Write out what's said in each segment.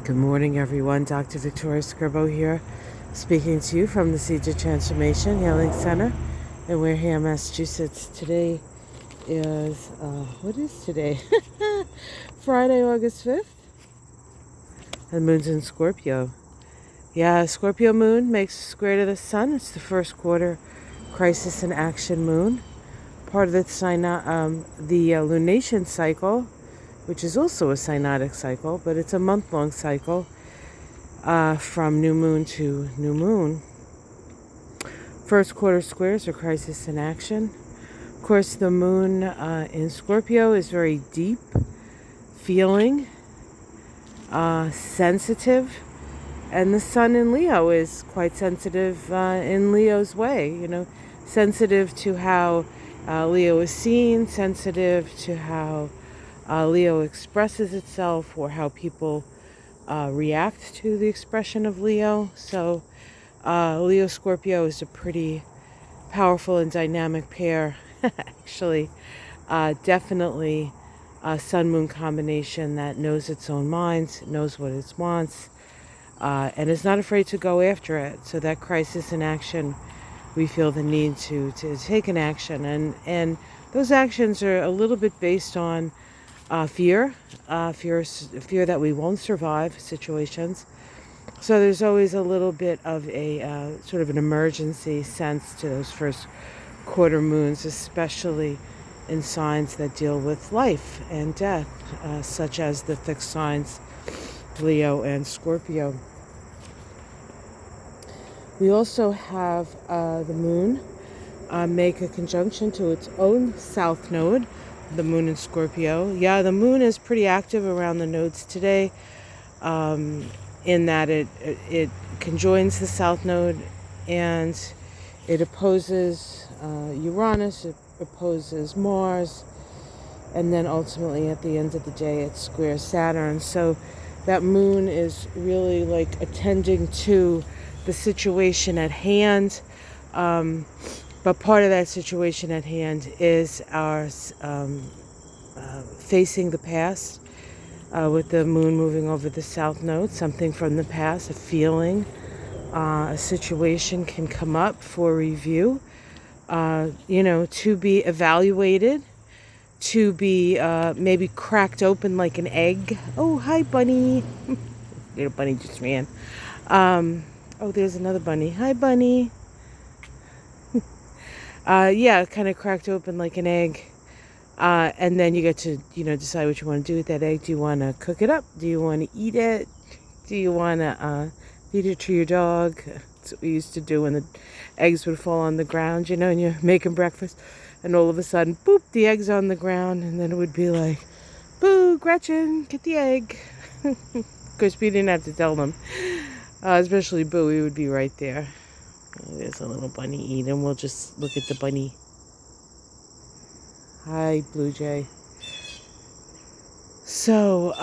Good morning, everyone. Dr. Victoria Scribo here, speaking to you from the Seeds of Transformation Healing Center in Wareham, Massachusetts. Today is, what is today? Friday, August 5th. The moon's in Scorpio. Yeah, Scorpio moon makes a square to the sun. It's the first quarter crisis in action moon. Part of the lunation cycle, which is also a synodic cycle, but it's a month-long cycle from new moon to new moon. First quarter squares are crisis in action. Of course, the moon in Scorpio is very deep, feeling, sensitive, and the sun in Leo is quite sensitive in Leo's way, sensitive to how Leo is seen, sensitive to how Leo expresses itself or how people react to the expression of Leo. So Leo Scorpio is a pretty powerful and dynamic pair. Actually, definitely a sun-moon combination that knows its own mind, knows what it wants, and is not afraid to go after it. So that crisis in action, we feel the need to take an action. And those actions are a little bit based on fear that we won't survive situations. So there's always a little bit of a sort of an emergency sense to those first quarter moons, especially in signs that deal with life and death, such as the fixed signs Leo and Scorpio. We also have the moon make a conjunction to its own south node, the moon in Scorpio. Yeah, the moon is pretty active around the nodes today, in that it conjoins the south node and it opposes Uranus, it opposes Mars, and then ultimately at the end of the day it squares Saturn. So that moon is really like attending to the situation at hand. But part of that situation at hand is our facing the past, with the moon moving over the south node. Something from the past, a feeling, a situation can come up for review, to be evaluated, to be maybe cracked open like an egg. Oh, hi, bunny. Little bunny just ran. Oh, there's another bunny. Hi, bunny. Kind of cracked open like an egg. And then you get to, decide what you want to do with that egg. Do you want to cook it up? Do you want to eat it? Do you want to feed it to your dog? That's what we used to do when the eggs would fall on the ground, and you're making breakfast. And all of a sudden, boop, the egg's on the ground. And then it would be like, boo, Gretchen, get the egg. Of course, we didn't have to tell them. Especially Boo, he would be right there. There's a little bunny eating. We'll just look at the bunny. Hi, Blue Jay. So,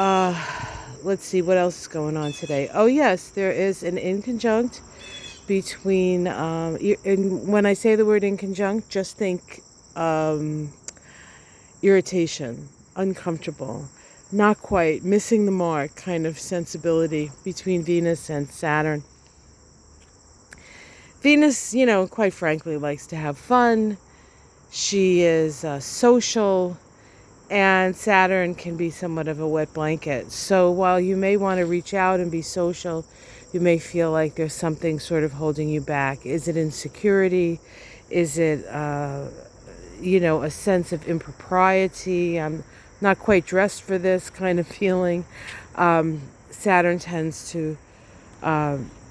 let's see what else is going on today. Oh, yes, there is an inconjunct between, and when I say the word inconjunct, just think irritation, uncomfortable, not quite, missing the mark kind of sensibility between Venus and Saturn. Venus, quite frankly, likes to have fun. She is social, and Saturn can be somewhat of a wet blanket. So while you may want to reach out and be social, you may feel like there's something sort of holding you back. Is it insecurity? Is it, a sense of impropriety? I'm not quite dressed for this kind of feeling. Saturn tends to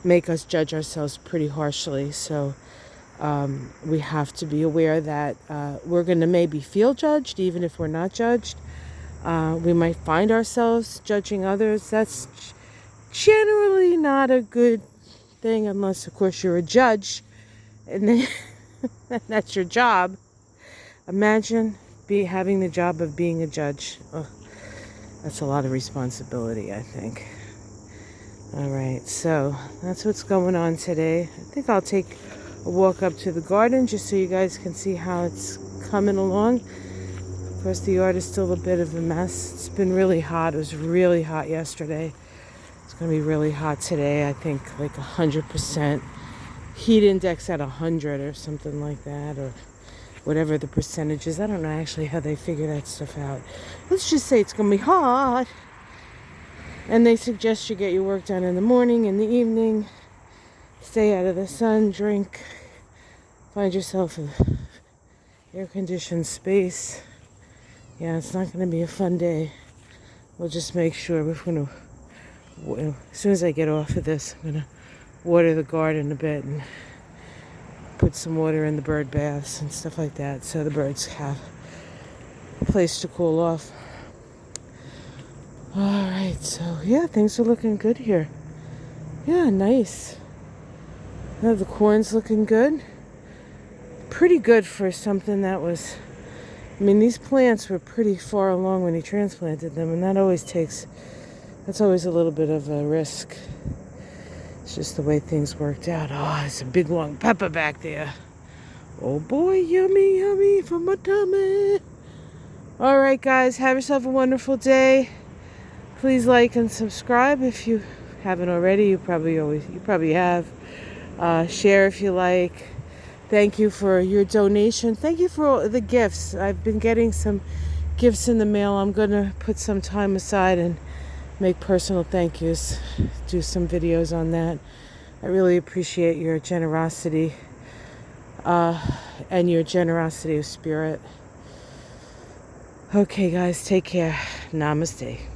make us judge ourselves pretty harshly. So we have to be aware that we're going to maybe feel judged, even if we're not judged. We might find ourselves judging others. That's generally not a good thing, unless, of course, you're a judge, and then that's your job. Imagine having the job of being a judge. Oh, that's a lot of responsibility, I think. All right, so that's what's going on today. I think I'll take a walk up to the garden just so you guys can see how it's coming along. Of course, the yard is still a bit of a mess. It's been really hot. It was really hot yesterday. It's going to be really hot today. I think like 100%. Heat index at 100 or something like that, or whatever the percentage is. I don't know actually how they figure that stuff out. Let's just say it's going to be hot. And they suggest you get your work done in the morning, in the evening. Stay out of the sun, drink. Find yourself an air-conditioned space. Yeah, it's not going to be a fun day. We'll just make sure we're going to, as soon as I get off of this, I'm going to water the garden a bit and put some water in the bird baths and stuff like that so the birds have a place to cool off. All right, so yeah, things are looking good here. Yeah, nice. Now the corn's looking good. Pretty good for something that was, I mean, these plants were pretty far along when he transplanted them, and that's always a little bit of a risk. It's just the way things worked out. Oh, there's a big long pepper back there. Oh boy, yummy, yummy for my tummy. All right, guys, have yourself a wonderful day. Please like and subscribe if you haven't already. You probably have. Share if you like. Thank you for your donation. Thank you for all the gifts. I've been getting some gifts in the mail. I'm going to put some time aside and make personal thank yous. Do some videos on that. I really appreciate your generosity and your generosity of spirit. Okay, guys, take care. Namaste.